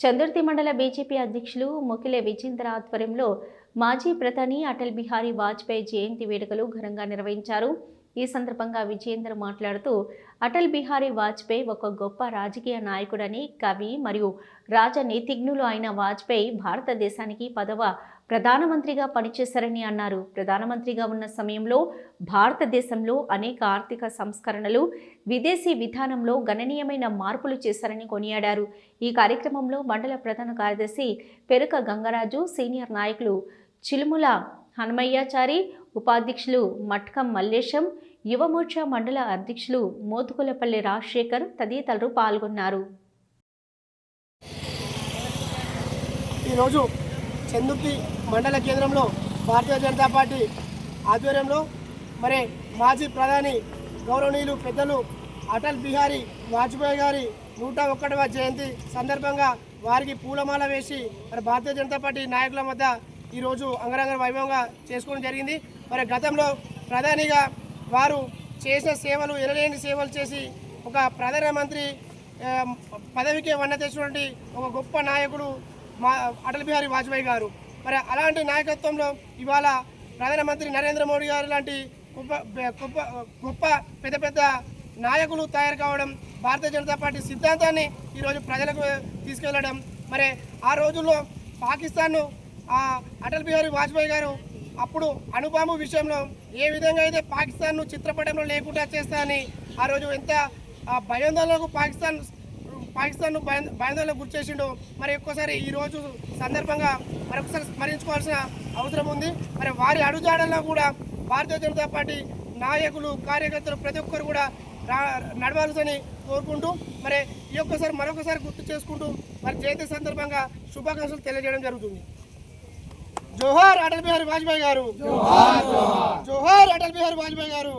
చందుర్తి మండల బీజేపీ అధ్యక్షులు ముకిలే విజేంద్ర ఆధ్వర్యంలో మాజీ ప్రధాని అటల్ బిహారీ వాజ్పేయి జయంతి వేడుకలు ఘనంగా నిర్వహించారు. ఈ సందర్భంగా విజేంద్ర మాట్లాడుతూ అటల్ బిహారీ వాజ్పేయి ఒక గొప్ప రాజకీయ నాయకుడని, కవి మరియు రాజనీతిజ్ఞులు అయిన వాజ్పేయి భారతదేశానికి 10వ ప్రధానమంత్రిగా పనిచేశారని అన్నారు. ప్రధానమంత్రిగా ఉన్న సమయంలో భారతదేశంలో అనేక ఆర్థిక సంస్కరణలు, విదేశీ విధానంలో గణనీయమైన మార్పులు చేశారని కొనియాడారు. ఈ కార్యక్రమంలో మండల ప్రధాన కార్యదర్శి పెరుక గంగరాజు, సీనియర్ నాయకులు చిలుముల హనుమయ్యాచారి, ఉపాధ్యక్షులు మట్కం మల్లేశం, యువమోర్చా మండల అధ్యక్షులు మోతుకులపల్లి రాజశేఖర్ తదితరులు పాల్గొన్నారు. ఈరోజు చందుర్తి మండల కేంద్రంలో భారతీయ జనతా పార్టీ ఆధ్వర్యంలో మాజీ ప్రధాని గౌరవనీయులు పెద్దలు అటల్ బిహారీ వాజ్పేయి గారి 101వ జయంతి సందర్భంగా వారికి పూలమాల వేసి భారతీయ జనతా పార్టీ నాయకుల మధ్య ఈరోజు అంగరంగ వైభవంగా చేసుకోవడం జరిగింది. గతంలో ప్రధానిగా వారు చేసిన సేవలు, ఎనలేని సేవలు చేసి ఒక ప్రధానమంత్రి పదవికి వన్న తెచ్చినటువంటి ఒక గొప్ప నాయకుడు అటల్ బిహారీ వాజ్పేయి గారు. అలాంటి నాయకత్వంలో ఇవాళ ప్రధానమంత్రి నరేంద్ర మోడీ గారు లాంటి గొప్ప పెద్ద పెద్ద నాయకులు తయారు కావడం, భారతీయ జనతా పార్టీ సిద్ధాంతాన్ని ఈరోజు ప్రజలకు తీసుకెళ్లడం. ఆ రోజుల్లో పాకిస్తాన్ను అటల్ బిహారీ వాజ్పేయి గారు అప్పుడు అణుబాంబు విషయంలో ఏ విధంగా అయితే పాకిస్తాన్ను చిత్రపటంలో లేకుండా చేస్తానని ఆ రోజు ఎంత భయాందోళనకు పాకిస్తాన్ను భయాందోళనకు గురి చేసిండో ఒక్కసారి ఈరోజు సందర్భంగా మరొకసారి స్మరించుకోవాల్సిన అవసరం ఉంది. వారి అడుగుజాడల్లో కూడా భారతీయ జనతా పార్టీ నాయకులు, కార్యకర్తలు ప్రతి ఒక్కరు కూడా నడవాల్సని కోరుకుంటూ ఈ ఒక్కసారి మరొకసారి గుర్తు చేసుకుంటూ జయంతి సందర్భంగా శుభాకాంక్షలు తెలియజేయడం జరుగుతుంది. జోహార్ అటల్ బిహారీ వాజ్పేయి గారు, జోహార్ అటల్ బిహారీ వాజ్పేయి గారు.